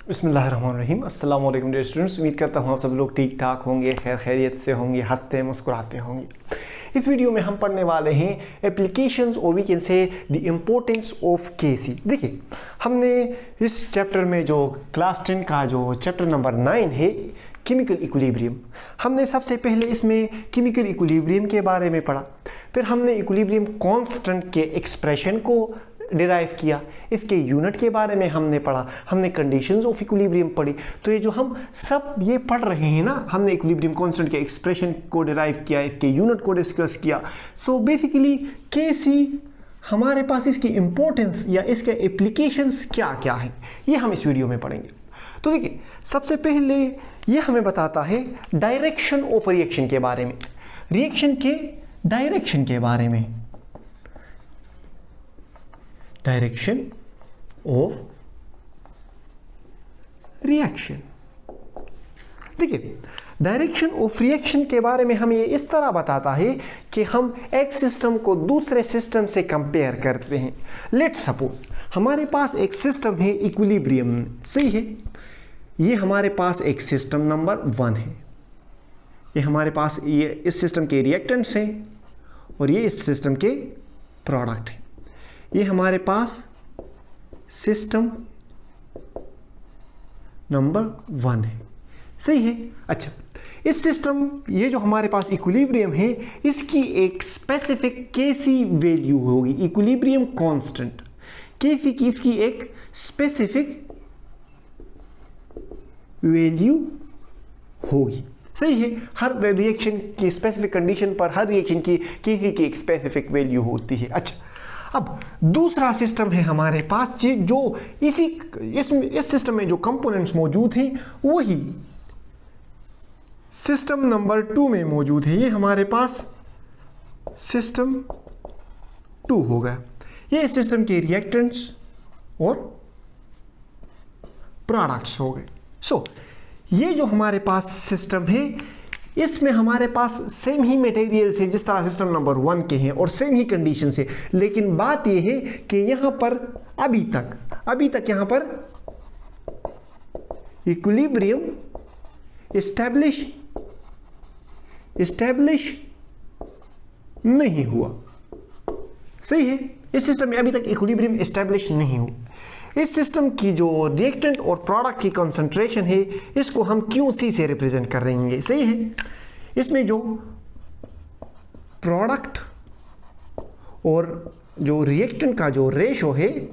बिस्मिल्लाहिर्रहमानिर्रहीम। अस्सलाम वालेकुम डियर स्टूडेंट्स। उम्मीद करता हूँ आप सब लोग ठीक ठाक होंगे, खैर खैरियत से होंगे, हंसते मुस्कुराते होंगे। इस वीडियो में हम पढ़ने वाले हैं एप्लीकेशंस और we can say the importance of KC. देखिए, हमने इस चैप्टर में जो क्लास 10 का जो चैप्टर नंबर 9 है केमिकल इक्विलिब्रियम, हमने सबसे पहले इसमें केमिकल इक्विलिब्रियम के बारे में पढ़ा। फिर हमने इक्विलिब्रियम कांस्टेंट के एक्सप्रेशन को डिराइव किया, इसके यूनिट के बारे में हमने पढ़ा, हमने कंडीशंस ऑफ इक्विलिब्रियम पढ़ी। तो ये जो हम सब ये पढ़ रहे हैं ना, हमने इक्विलिब्रियम कांस्टेंट के एक्सप्रेशन को डिराइव किया, इसके यूनिट को डिस्कस किया। सो बेसिकली केसी हमारे पास इसकी इंपॉर्टेंस या इसके एप्लीकेशंस क्या क्या हैं, ये हम इस वीडियो में पढ़ेंगे। तो देखिए, सबसे पहले ये हमें बताता है डायरेक्शन ऑफ रिएक्शन के बारे में, रिएक्शन के डायरेक्शन के बारे में, डायरेक्शन ऑफ रिएक्शन। देखिए, डायरेक्शन ऑफ रिएक्शन के बारे में हमें ये इस तरह बताता है कि हम एक सिस्टम को दूसरे सिस्टम से कंपेयर करते हैं। लेट्स सपोज हमारे पास एक सिस्टम है इक्विलिब्रियम, सही है। ये हमारे पास एक सिस्टम नंबर 1 है, ये हमारे पास ये इस सिस्टम के रिएक्टेंट्स हैं और ये इस सिस्टम के प्रोडक्ट हैं। ये हमारे पास सिस्टम नंबर 1 है, सही है। अच्छा, इस सिस्टम, ये जो हमारे पास इक्विलिब्रियम है, इसकी एक स्पेसिफिक केसी वैल्यू होगी, इक्विलिब्रियम कांस्टेंट केसी की इसकी एक स्पेसिफिक वैल्यू होगी, सही है। हर रिएक्शन की स्पेसिफिक कंडीशन पर हर रिएक्शन की केसी की एक स्पेसिफिक वैल्यू होती है। अच्छा, अब दूसरा सिस्टम है हमारे पास जो इस सिस्टम में जो कंपोनेंट्स मौजूद हैं वही सिस्टम नंबर 2 में मौजूद है। ये हमारे पास सिस्टम 2 हो गया। ये इस सिस्टम के रिएक्टेंट्स और प्रोडक्ट्स हो गए। सो ये जो हमारे पास सिस्टम है, इसमें हमारे पास सेम ही मटेरियल्स है जिस तरह सिस्टम नंबर 1 के हैं और सेम ही कंडीशंस है। लेकिन बात यह है कि यहां पर अभी तक यहां पर इक्विलिब्रियम इस्टेब्लिश नहीं हुआ, सही है। इस सिस्टम में अभी तक इक्विलिब्रियम इस्टेब्लिश नहीं हुआ। इस सिस्टम की जो रिएक्टेंट और प्रोडक्ट की कंसंट्रेशन है, इसको हम QC से रिप्रेजेंट कर रहेंगे, सही है। इसमें जो प्रोडक्ट और जो रिएक्टेंट का जो रेशो है,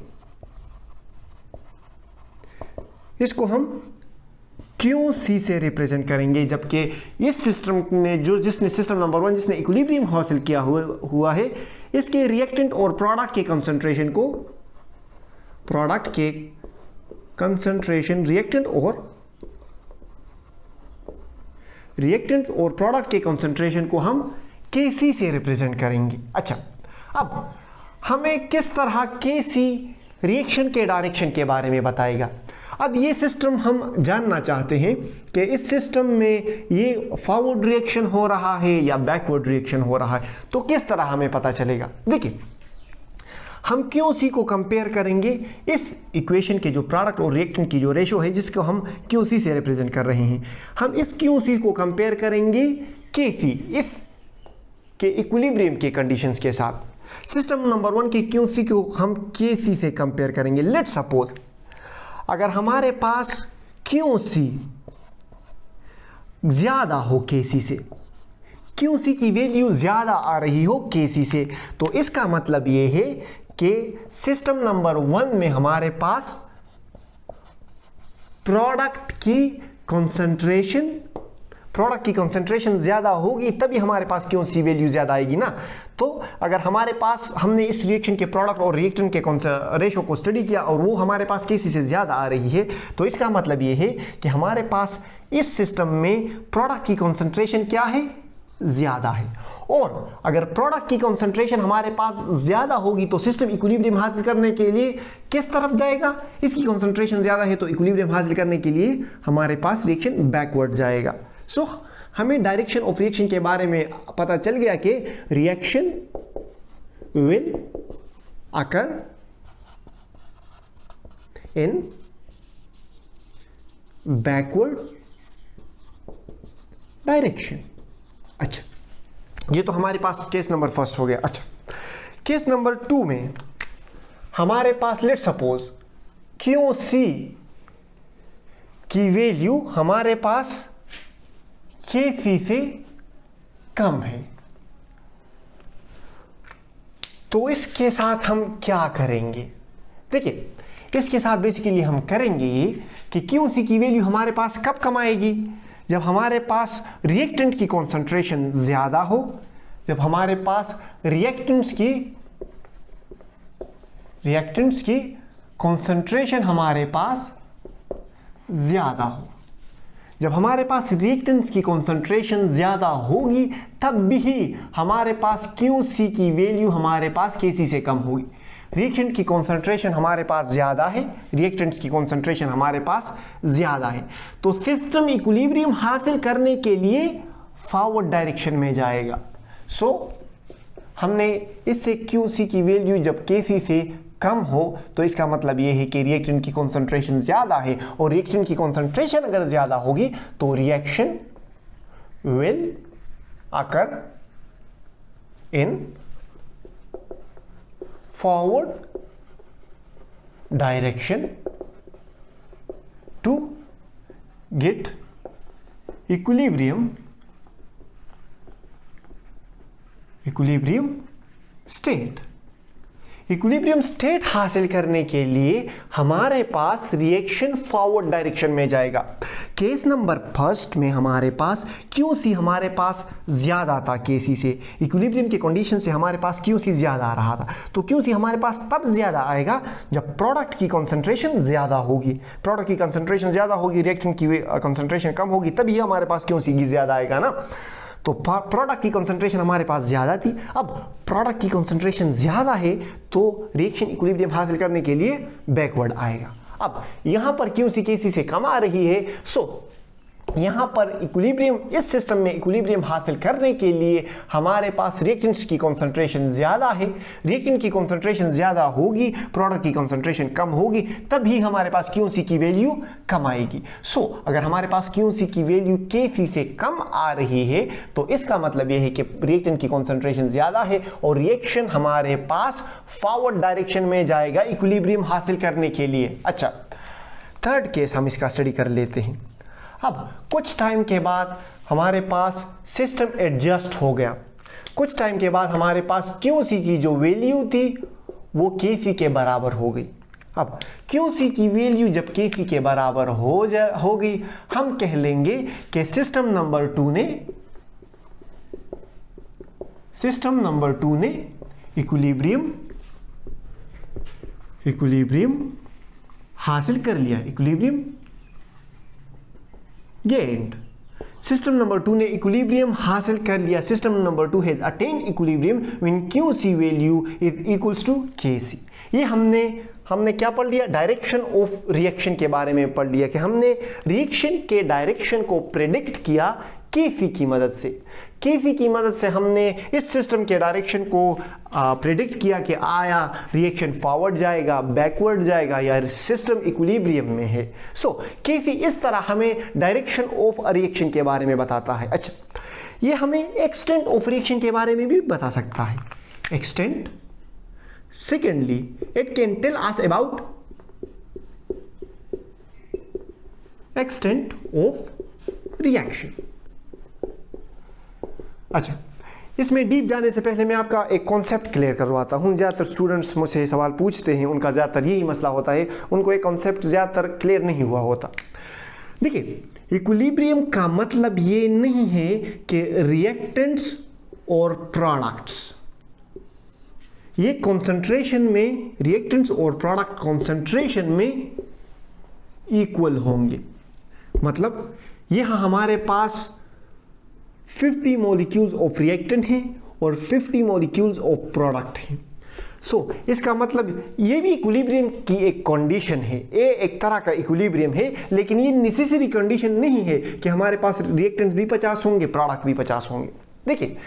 इसको हम QC से रिप्रेजेंट करेंगे। जबकि इस सिस्टम ने जिसने सिस्टम नंबर 1 जिसने इक्विलिब्रियम हासिल किया हुआ है, इसके रिएक्टेंट और प्रोडक्ट के कंसंट्रेशन को रिएक्टेंट और प्रोडक्ट के कंसंट्रेशन को हम केसी से रिप्रेजेंट करेंगे। अच्छा, अब हमें किस तरह केसी रिएक्शन के डायरेक्शन के बारे में बताएगा। अब ये सिस्टम हम जानना चाहते हैं कि इस सिस्टम में ये फॉरवर्ड रिएक्शन हो रहा है या बैकवर्ड रिएक्शन हो रहा है, तो किस तरह हमें पता चलेगा। देखिए, हम QC को कंपेयर करेंगे इस इक्वेशन के जो प्रोडक्ट और रिएक्टेंट की जो रेशो है, जिसको हम QC से रिप्रेजेंट कर रहे हैं, हम इस QC को कंपेयर करेंगे KC इस के इक्विलिब्रियम के कंडीशंस के साथ। सिस्टम नंबर 1 की QC को हम KC से कंपेयर करेंगे। लेट्स सपोज अगर हमारे पास QC ज्यादा हो KC से, QC की वैल्यू ज्यादा आ रही हो KC से, तो इसका मतलब ये है कि सिस्टम नंबर 1 में हमारे पास प्रोडक्ट की कंसंट्रेशन ज्यादा होगी, तभी हमारे पास QC वैल्यू ज्यादा आएगी ना। तो अगर हमारे पास हमने इस रिएक्शन के प्रोडक्ट और रिएक्टेंट के रेशो को स्टडी किया और वो हमारे पास KC से ज्यादा आ रही है, तो इसका मतलब ये है कि हमारे पास इस सिस्टम में प्रोडक्ट की कंसंट्रेशन क्या है, ज्यादा है। और अगर प्रोडक्ट की कंसंट्रेशन हमारे पास ज्यादा होगी तो सिस्टम इक्विलिब्रियम हासिल करने के लिए किस तरफ जाएगा, इसकी कंसंट्रेशन ज्यादा है तो इक्विलिब्रियम हासिल करने के लिए हमारे पास रिएक्शन बैकवर्ड जाएगा। सो हमें डायरेक्शन ऑफ रिएक्शन के बारे में पता चल गया कि reaction will occur in backward direction. अच्छा, ये तो हमारे पास केस नंबर फर्स्ट हो गया। अच्छा, केस नंबर 2 में हमारे पास लेट सपोज QC की वैल्यू हमारे पास KC से कम है, तो इसके साथ हम क्या करेंगे? देखिए, इसके साथ बेसिकली हम करेंगे ये कि QC की वैल्यू हमारे पास कब कम आएगी? जब हमारे पास रिएक्टेंट की कॉन्सेंट्रेशन ज्यादा हो, जब हमारे पास रिएक्टेंट्स की कॉन्सेंट्रेशन हमारे पास ज्यादा हो। जब हमारे पास रिएक्टेंट्स की कॉन्सेंट्रेशन ज्यादा होगी तब भी हमारे पास QC की वैल्यू हमारे पास KC से कम होगी। रिएक्टेंट की कॉन्सेंट्रेशन हमारे पास ज्यादा है, रिएक्टेंट्स की कॉन्सेंट्रेशन हमारे पास ज्यादा है, तो सिस्टम इक्विलिब्रियम हासिल करने के लिए फॉरवर्ड डायरेक्शन में जाएगा। सो हमने इससे QC की वैल्यू जब KC से कम हो तो इसका मतलब यह है कि रिएक्टेंट की कॉन्सेंट्रेशन ज्यादा है, और रिएक्टेंट की कॉन्सेंट्रेशन अगर ज्यादा होगी तो reaction will occur in forward direction to get equilibrium state. Equilibrium state हासिल करने के लिए हमारे पास रिएक्शन फॉरवर्ड डायरेक्शन में जाएगा। केस नंबर फर्स्ट में हमारे पास QC हमारे पास ज्यादा था KC से, इक्विलिब्रियम के कंडीशन से हमारे पास QC ज्यादा आ रहा था, तो QC हमारे पास तब ज्यादा आएगा जब प्रोडक्ट की कॉन्सेंट्रेशन ज्यादा होगी। प्रोडक्ट की कॉन्सेंट्रेशन ज्यादा होगी, रिएक्टेंट की कॉन्सेंट्रेशन कम होगी, तभी हमारे पास QC की ज्यादा आएगा ना। तो प्रोडक्ट की कॉन्सेंट्रेशन हमारे पास ज्यादा थी, अब प्रोडक्ट की कॉन्सेंट्रेशन ज्यादा है तो रिएक्शन इक्विलिब्रियम हासिल करने के लिए बैकवर्ड आएगा। अब यहां पर QC KC से कम आ रही है, सो यहां पर इक्विलिब्रियम, इस सिस्टम में इक्विलिब्रियम हासिल करने के लिए हमारे पास रिएक्टेंट्स की कॉन्सेंट्रेशन ज्यादा है, रिएक्टेंट की कॉन्सेंट्रेशन ज्यादा होगी, प्रोडक्ट की कॉन्सेंट्रेशन कम होगी, तभी हमारे पास QC की वैल्यू कम आएगी। सो अगर हमारे पास QC की वैल्यू KC से कम आ रही है तो इसका मतलब यह है कि रिएक्टेंट की कॉन्सेंट्रेशन ज्यादा है और रिएक्शन हमारे पास फॉरवर्ड डायरेक्शन में जाएगा इक्विलिब्रियम हासिल करने के लिए। अच्छा, थर्ड केस हम इसका स्टडी कर लेते हैं। अब कुछ टाइम के बाद हमारे पास सिस्टम एडजस्ट हो गया, कुछ टाइम के बाद हमारे पास QC की जो वैल्यू थी वो KC के बराबर हो गई। अब QC की वैल्यू जब KC के बराबर हो गई, हम कह लेंगे कि सिस्टम नंबर 2 ने इक्विलिब्रियम हासिल कर लिया, इक्विलिब्रियम गेन्ड। सिस्टम नंबर 2 ने इक्विलिब्रियम हासिल कर लिया, system number 2 has attained equilibrium when QC value is equals to KC। ये हमने क्या पढ़ लिया? डायरेक्शन ऑफ रिएक्शन के बारे में पढ़ लिया कि हमने रिएक्शन के डायरेक्शन को प्रेडिक्ट किया KC की मदद से। KC की मदद से हमने इस सिस्टम के डायरेक्शन को प्रेडिक्ट किया कि आया रिएक्शन फॉरवर्ड जाएगा, बैकवर्ड जाएगा, या सिस्टम इक्विलिब्रियम में है। सो KC इस तरह हमें डायरेक्शन ऑफ रिएक्शन के बारे में बताता है। अच्छा, ये हमें एक्सटेंट ऑफ रिएक्शन के बारे में भी बता सकता है। Extent, secondly it can tell us about extent of reaction. अच्छा, इसमें डीप जाने से पहले मैं आपका एक कॉन्सेप्ट क्लियर करवाता हूँ। ज़्यादातर स्टूडेंट्स मुझसे सवाल पूछते हैं, उनका ज़्यादातर यही मसला होता है, उनको एक कॉन्सेप्ट ज़्यादातर क्लियर नहीं हुआ होता। देखिए, इक्विलिब्रियम का मतलब ये नहीं है कि रिएक्टेंट्स और प्रोडक्ट्स ये कॉन्सेंट्रेशन में, रिएक्टेंट्स और प्रोडक्ट कॉन्सेंट्रेशन में इक्वल होंगे। मतलब यहाँ हमारे पास 50 मॉलिक्यूल्स ऑफ रिएक्टेंट हैं और 50 मॉलिक्यूल्स ऑफ प्रोडक्ट हैं। सो इसका मतलब ये भी इक्विलिब्रियम की एक कंडीशन है, ये एक तरह का इक्विलिब्रियम है, लेकिन ये नेसेसरी कंडीशन नहीं है कि हमारे पास रिएक्टेंट्स भी 50 होंगे, प्रोडक्ट भी 50 होंगे। देखिए,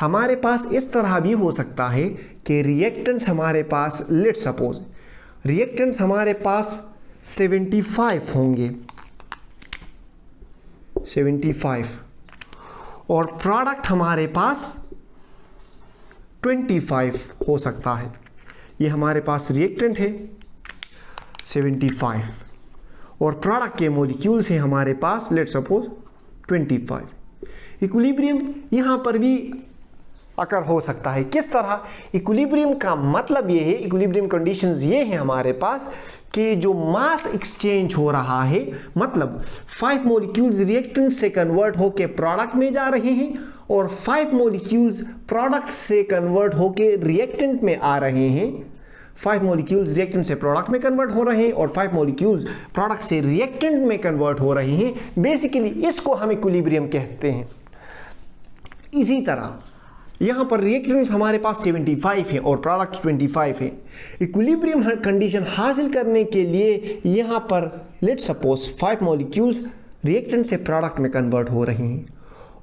हमारे पास इस तरह भी हो सकता है कि रिएक्टेंट्स हमारे पास, लेट सपोज रिएक्टेंट्स हमारे पास 75 होंगे 75 और प्रोडक्ट हमारे पास 25 हो सकता है। ये हमारे पास रिएक्टेंट है 75 और प्रोडक्ट के मॉलिक्यूल्स हैं हमारे पास लेट सपोज 25। इक्विलिब्रियम यहाँ पर भी अकर हो सकता है। किस तरह? इक्विलिब्रियम का मतलब ये है, इक्विलिब्रियम कंडीशंस ये हैं हमारे पास कि जो मास एक्सचेंज हो रहा है, मतलब 5 मॉलिक्यूल्स रिएक्टेंट से कन्वर्ट होके प्रोडक्ट में जा रहे हैं और 5 मॉलिक्यूल्स प्रोडक्ट से कन्वर्ट होके रिएक्टेंट में आ रहे हैं। 5 मॉलिक्यूल्स रिएक्टेंट से प्रोडक्ट में कन्वर्ट हो रहे हैं और 5 मॉलिक्यूल्स प्रोडक्ट से रिएक्टेंट में कन्वर्ट हो रहे हैं। बेसिकली इसको हम इक्विलिब्रियम कहते हैं। इसी तरह यहां पर रिएक्टेंट्स हमारे पास 75 है और प्रोडक्ट 25 है। इक्विलिब्रियम कंडीशन हासिल करने के लिए यहां पर लेट सपोज 5 मॉलिक्यूल्स रिएक्टेंट से प्रोडक्ट में कन्वर्ट हो रहे हैं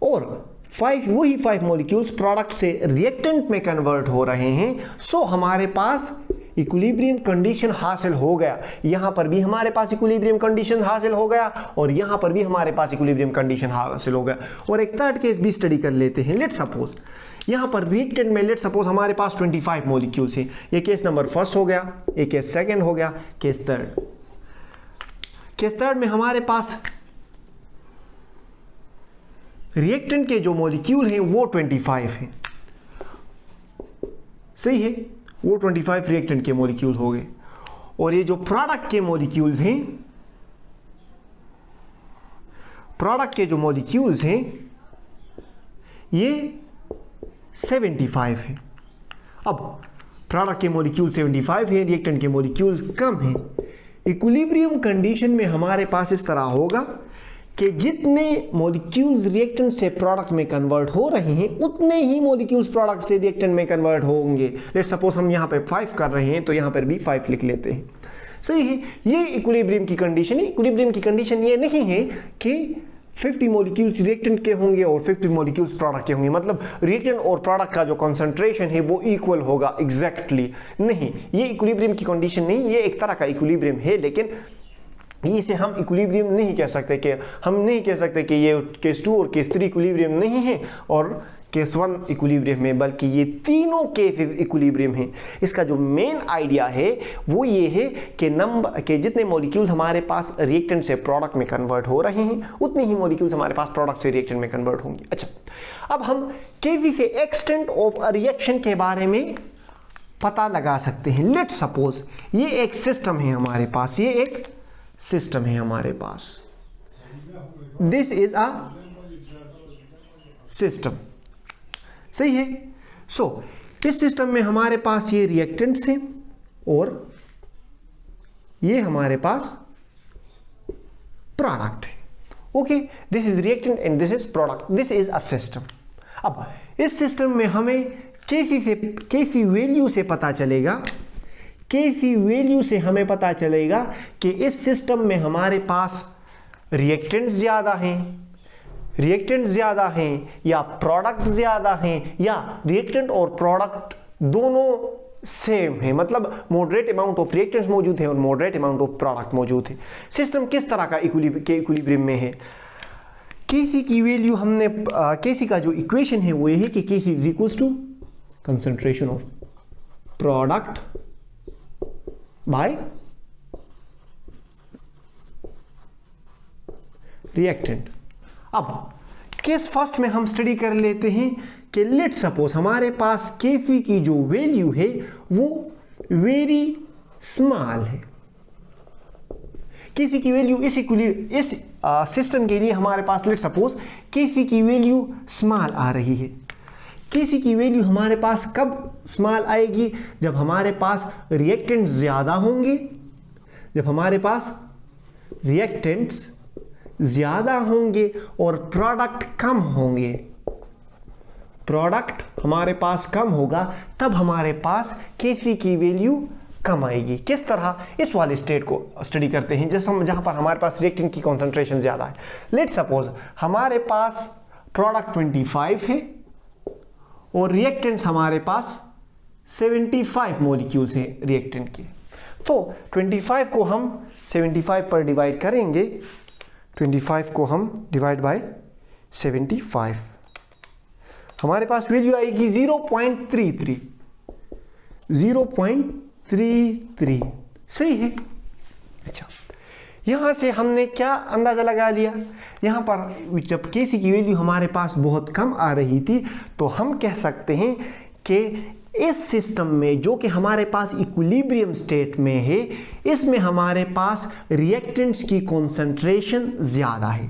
और वही 5 मॉलिक्यूल्स प्रोडक्ट से रिएक्टेंट में कन्वर्ट हो रहे हैं। सो हमारे पास इक्विलिब्रियम कंडीशन हासिल हो गया। यहां पर भी हमारे पास इक्विलिब्रियम कंडीशन हासिल हो गया और यहां पर भी हमारे पास इक्विलिब्रियम कंडीशन हासिल हो गया। और एक थर्ड केस भी स्टडी कर लेते हैं। लेट सपोज यहां पर रिएक्टेंट में लेट सपोज हमारे पास 25 मॉलिक्यूल्स हैं। ये केस नंबर फर्स्ट हो गया, ये केस सेकंड हो गया, केस थर्ड। केस थर्ड में हमारे पास रिएक्टेंट के जो मॉलिक्यूल हैं वो 25 हैं। सही है, वो 25 रिएक्टेंट के मॉलिक्यूल हो गए और ये जो प्रोडक्ट के मॉलिक्यूल्स हैं, प्रोडक्ट के जो मॉलिक्यूल्स हैं ये 75 है। अब प्रोडक्ट के मॉलिक्यूल 75 है, रिएक्टेंट के मॉलिक्यूल कम है। इक्विलिब्रियम कंडीशन में हमारे पास इस तरह होगा कि जितने मॉलिक्यूल्स रिएक्टेंट से प्रोडक्ट में कन्वर्ट हो रहे हैं उतने ही मॉलिक्यूल्स प्रोडक्ट से रिएक्टेंट में कन्वर्ट होंगे। लेट सपोज हम यहाँ पे 5 कर रहे हैं तो यहाँ पर भी 5 लिख लेते हैं। सही है, ये इक्विलिब्रियम की कंडीशन है। इक्विलिब्रियम की कंडीशन ये नहीं है कि 50 मॉलिक्यूल्स रिएक्टेंट के होंगे और 50 मॉलिक्यूल्स प्रोडक्ट के होंगे, मतलब रिएक्टेंट और प्रोडक्ट का जो कंसंट्रेशन है वो इक्वल होगा एग्जैक्टली। नहीं, ये इक्विलिब्रियम की कंडीशन नहीं, ये एक तरह का इक्विलिब्रियम है, लेकिन इसे हम इक्विलिब्रियम नहीं कह सकते। कि हम नहीं कह सकते कि ये केस 2 और केस 3 इक्विलिब्रियम नहीं है और केस 1 इक्विलिब्रियम है, बल्कि ये तीनों केसेस इक्विलिब्रियम हैं। इसका जो मेन आइडिया है वो ये है कि जितने मॉलिक्यूल्स हमारे पास रिएक्टेंट से प्रोडक्ट में कन्वर्ट हो रहे हैं उतने ही मॉलिक्यूल्स हमारे पास प्रोडक्ट से रिएक्टेंट में कन्वर्ट होंगे। अच्छा, अब हम केवी से एक्सटेंट ऑफ अ रिएक्शन के बारे में पता लगा सकते हैं। लेट सपोज ये एक सिस्टम है हमारे पास, ये एक सिस्टम है हमारे पास, दिस इज अ सिस्टम। सही है। सो इस सिस्टम में हमारे पास ये रिएक्टेंट्स हैं और ये हमारे पास प्रोडक्ट है। Okay, this is reactant and this is product, this is a system. अब इस सिस्टम में हमें केसी वैल्यू से पता चलेगा, केसी वैल्यू से हमें पता चलेगा कि इस सिस्टम में हमारे पास रिएक्टेंट ज़्यादा हैं या प्रोडक्ट ज़्यादा हैं या रिएक्टेंट और प्रोडक्ट दोनों सेम है, मतलब मॉडरेट अमाउंट ऑफ रिएक्टेंट्स मौजूद है और मॉडरेट अमाउंट ऑफ प्रोडक्ट मौजूद है। सिस्टम किस तरह का इक्विलिब्रियम में है? केसी की वैल्यू हमने केसी का जो इक्वेशन है वो ये है कि KC is equals to concentration of product by reactant. अब केस फर्स्ट में हम स्टडी कर लेते हैं कि लेट सपोज हमारे पास केसी की जो वैल्यू है वो वेरी स्मॉल है। केसी की वैल्यू इस सिस्टम के लिए हमारे पास लेट सपोज केसी की वैल्यू स्मॉल आ रही है। केसी की वैल्यू हमारे पास कब स्मॉल आएगी? जब हमारे पास रिएक्टेंट्स ज़्यादा होंगे, जब हमारे पास रिएक्टेंट्स ज़्यादा होंगे और प्रोडक्ट कम होंगे। प्रोडक्ट हमारे पास कम होगा तब हमारे पास केसी की वैल्यू कम आएगी। किस तरह? इस वाले स्टेट को स्टडी करते हैं जहां पर हमारे पास रिएक्टेंट की कॉन्सेंट्रेशन ज़्यादा है। लेट सपोज हमारे पास प्रोडक्ट 25 है और रिएक्टेंट्स हमारे पास 75 मॉलिक्यूल्स हैं रिएक्टेंट के। तो 25 को हम 75 पर डिवाइड करेंगे 25 को हम डिवाइड बाय 75, हमारे पास वैल्यू आएगी 0.33, 0.33। सही है। अच्छा, यहां से हमने क्या अंदाजा लगा लिया, यहां पर जब केसी की वैल्यू हमारे पास बहुत कम आ रही थी तो हम कह सकते हैं कि इस सिस्टम में जो कि हमारे पास इक्विलिब्रियम स्टेट में है, इसमें हमारे पास रिएक्टेंट्स की कॉन्सेंट्रेशन ज़्यादा है,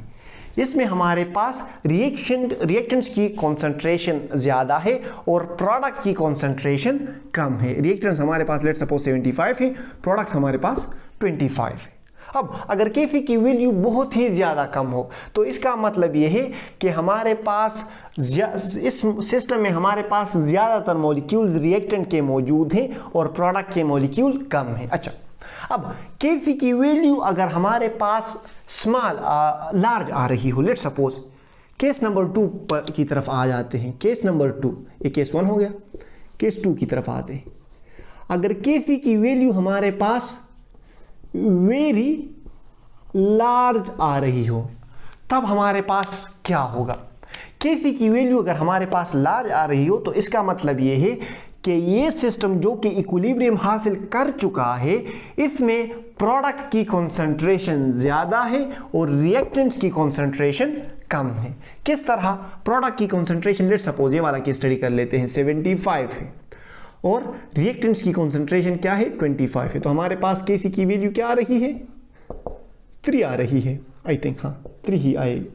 इसमें हमारे पास रिएक्टेंट्स की कॉन्सेंट्रेशन ज़्यादा है और प्रोडक्ट की कॉन्सेंट्रेशन कम है। रिएक्टेंट्स हमारे पास लेट्स सपोज 75 है, प्रोडक्ट हमारे पास 25 है। अब अगर केफी की वैल्यू बहुत ही ज़्यादा कम हो तो इसका मतलब यह है कि हमारे पास इस सिस्टम में हमारे पास ज़्यादातर मॉलिक्यूल्स रिएक्टेंट के मौजूद हैं और प्रोडक्ट के मॉलिक्यूल कम हैं। अच्छा, अब केफी की वैल्यू अगर हमारे पास लार्ज आ रही हो, लेट्स सपोज केस नंबर 2 पर की तरफ आ जाते हैं। केस नंबर 2, ये केस 1 हो गया, केस 2 की तरफ आते हैं। अगर केफी की वैल्यू हमारे पास वेरी लार्ज आ रही हो तब हमारे पास क्या होगा। केफी की वैल्यू अगर हमारे पास लार्ज आ रही हो तो इसका मतलब ये है कि ये सिस्टम जो कि इक्विलिब्रियम हासिल कर चुका है, इसमें प्रोडक्ट की कॉन्सेंट्रेशन ज़्यादा है और रिएक्टेंट्स की कॉन्सेंट्रेशन कम है। किस तरह? प्रोडक्ट की कॉन्सेंट्रेशन लेट्स सपोज ये वाला की स्टडी कर लेते हैं, 75 है और रिएक्टेंट्स की कॉन्सेंट्रेशन क्या है, 25 है। तो हमारे पास केसी की वैल्यू क्या आ रही है, 3 आ रही है, आई थिंक, हाँ 3 ही आएगी।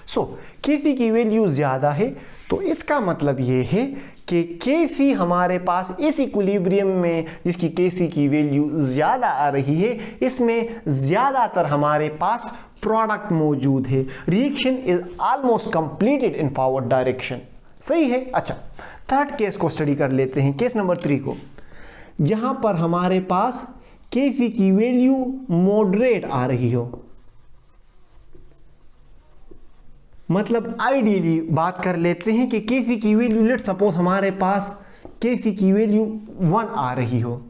सो केफी की वैल्यू ज़्यादा है तो इसका मतलब ये है कि केफी हमारे पास इस इक्विलिब्रियम में जिसकी केफी की वैल्यू ज़्यादा आ रही है, इसमें ज़्यादातर हमारे पास प्रोडक्ट मौजूद है। Reaction is almost completed in forward direction. सही है। अच्छा, थर्ड केस को स्टडी कर लेते हैं, केस नंबर 3 को, जहां पर हमारे पास केफी की वैल्यू मॉडरेट आ रही हो। मतलब आइडियली बात कर लेते हैं कि केफी की वैल्यू लेट्स सपोज हमारे पास केफी की वैल्यू 1 आ रही हो,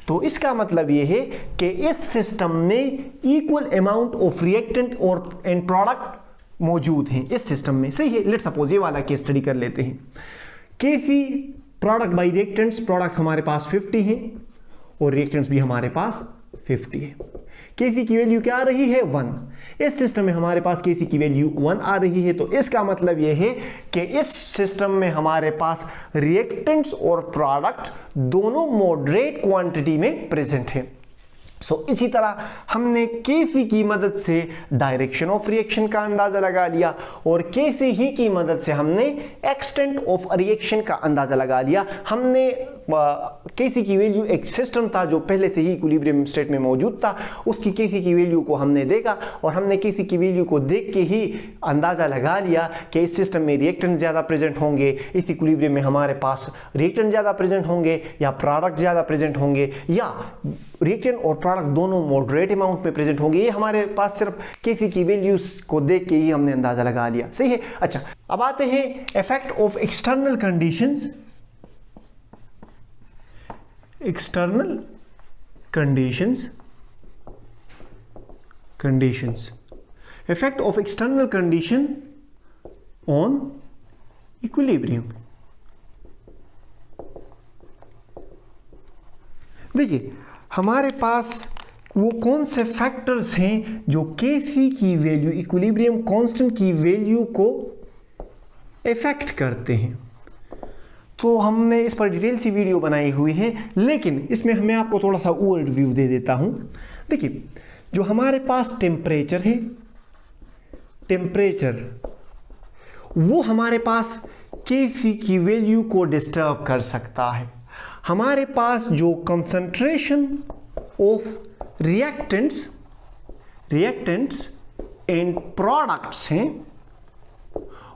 तो इसका मतलब यह है कि इस सिस्टम में इक्वल अमाउंट ऑफ रिएक्टेंट और एंड प्रोडक्ट मौजूद हैं इस सिस्टम में। सही है। लेट्स सपोज ये वाला केस स्टडी कर लेते हैं। केफी प्रोडक्ट बाई रिएक्टेंट्स, प्रोडक्ट हमारे पास 50 है और रिएक्टेंट्स भी हमारे पास 50 है। केफी की वैल्यू क्या आ रही है, 1। इस सिस्टम में हमारे पास केसी की वैल्यू 1 आ रही है, तो इसका मतलब यह है कि इस सिस्टम में हमारे पास रिएक्टेंट्स और प्रोडक्ट दोनों मॉडरेट क्वांटिटी में प्रेजेंट है। इसी तरह हमने केफी की मदद से डायरेक्शन ऑफ रिएक्शन का अंदाजा लगा लिया और केसी ही की मदद से हमने एक्सटेंट ऑफ रिएक्शन का अंदाजा लगा लिया। हमने केसी की वैल्यू एक सिस्टम था जो पहले से ही इक्विलिब्रियम स्टेट में मौजूद था, उसकी केसी की वैल्यू को हमने देखा और हमने केसी की वैल्यू को देख के ही अंदाजा लगा लिया कि इस सिस्टम में रिएक्टेंट ज़्यादा प्रेजेंट होंगे, इस इक्विलिब्रियम में हमारे पास रिएक्टेंट ज़्यादा प्रेजेंट होंगे या प्रोडक्ट ज़्यादा प्रेजेंट होंगे या रिएक्टेंट और प्रोडक्ट दोनों मॉडरेट अमाउंट में प्रेजेंट होंगे। ये हमारे पास सिर्फ केफी की वैल्यूज को देख के ही हमने अंदाजा लगा लिया। सही है। अच्छा, अब आते हैं effect of external conditions. External conditions effect of external condition on equilibrium. देखिए हमारे पास वो कौन से फैक्टर्स हैं जो केफी की वैल्यू, इक्विलिब्रियम कांस्टेंट की वैल्यू को इफेक्ट करते हैं। तो हमने इस पर डिटेल सी वीडियो बनाई हुई है, लेकिन इसमें मैं आपको थोड़ा सा ओवरव्यू दे देता हूं। देखिए जो हमारे पास टेम्परेचर है, टेम्परेचर वो हमारे पास केफी की वैल्यू को डिस्टर्ब कर सकता है। हमारे पास जो concentration of reactants and products हैं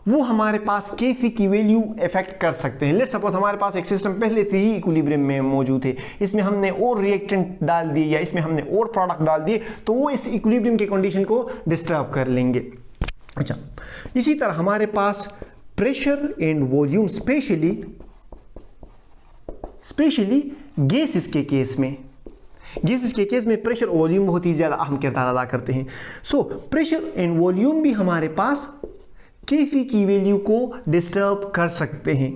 वो हमारे पास केफी की वैल्यू इफेक्ट कर सकते हैं। लेट्स सपोज हमारे पास एक सिस्टम पहले से ही इक्विलिब्रियम में मौजूद है, इसमें हमने और रिएक्टेंट डाल दिए या इसमें हमने और प्रोडक्ट डाल दिए, तो वो इस इक्विलिब्रियम के कंडीशन को डिस्टर्ब कर लेंगे। अच्छा, इसी तरह हमारे पास pressure and volume, specially gases के केस में, गैसेस के केस में प्रेशर और वॉल्यूम बहुत ही ज़्यादा अहम किरदार अदा करते हैं। सो प्रेशर एंड वॉल्यूम भी हमारे पास Kc की वैल्यू को डिस्टर्ब कर सकते हैं।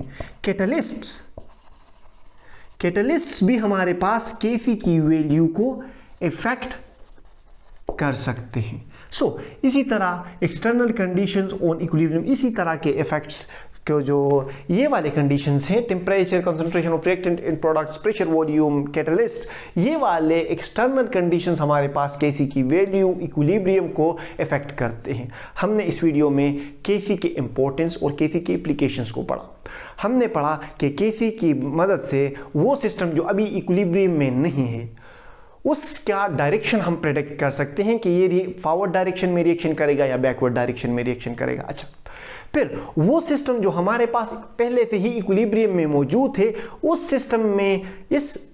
कैटलिस्ट्स भी हमारे पास Kc की वैल्यू को इफेक्ट कर सकते हैं। सो इसी तरह एक्सटर्नल कंडीशंस ऑन इक्विलिब्रियम, इसी तरह के इफेक्ट्स को जो ये वाले कंडीशंस हैं, temperature, concentration of reactant in products, pressure, volume, catalyst, ये वाले एक्सटर्नल कंडीशंस हमारे पास Kc की वैल्यू, इक्विलिब्रियम को इफेक्ट करते हैं। हमने इस वीडियो में Kc के इंपॉर्टेंस और Kc के एप्लीकेशंस को पढ़ा। हमने पढ़ा कि Kc की मदद से वो सिस्टम जो अभी इक्विलिब्रियम में नहीं है उसका डायरेक्शन हम प्रेडिक्ट कर सकते हैं कि ये फॉरवर्ड डायरेक्शन में रिएक्शन करेगा या बैकवर्ड डायरेक्शन में रिएक्शन करेगा। अच्छा, फिर वो सिस्टम जो हमारे पास पहले से ही इक्विलिब्रियम में मौजूद है, उस सिस्टम में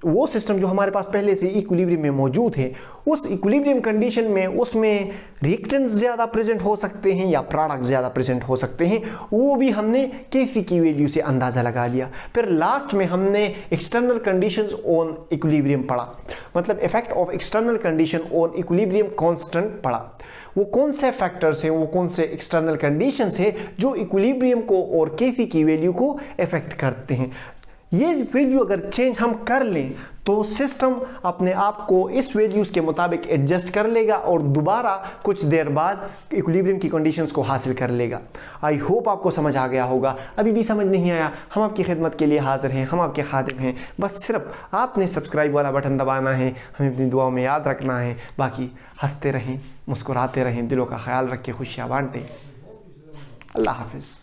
वो सिस्टम जो हमारे पास पहले से इक्विलिब्रियम में मौजूद है, उस इक्विलिब्रियम कंडीशन में उसमें रिएक्टेंट्स ज़्यादा प्रेजेंट हो सकते हैं या प्रोडक्ट ज़्यादा प्रेजेंट हो सकते हैं, वो भी हमने Kc की वैल्यू से अंदाज़ा लगा लिया। फिर लास्ट में हमने एक्सटर्नल कंडीशंस ऑन इक्विलिब्रियम पढ़ा, मतलब effect of external condition on equilibrium constant पढ़ा। वो कौन से फैक्टर्स हैं, वो कौन से एक्सटर्नल कंडीशंस हैं जो इक्विलिब्रियम को और Kc की वैल्यू को इफेक्ट करते हैं। ये वैल्यू अगर चेंज हम कर लें तो सिस्टम अपने आप को इस वैल्यूज़ के मुताबिक एडजस्ट कर लेगा और दोबारा कुछ देर बाद इक्विलिब्रियम की कंडीशंस को हासिल कर लेगा। आई होप आपको समझ आ गया होगा। अभी भी समझ नहीं आया, हम आपकी खिदमत के लिए हाजिर हैं, हम आपके खादिम हैं। बस सिर्फ आपने सब्सक्राइब वाला बटन दबाना है, हमें अपनी दुआओं में याद रखना है। बाकी हंसते रहें, मुस्कुराते रहें, दिलों का ख्याल रखें, खुशियाँ बांटें। अल्लाह हाफिज़।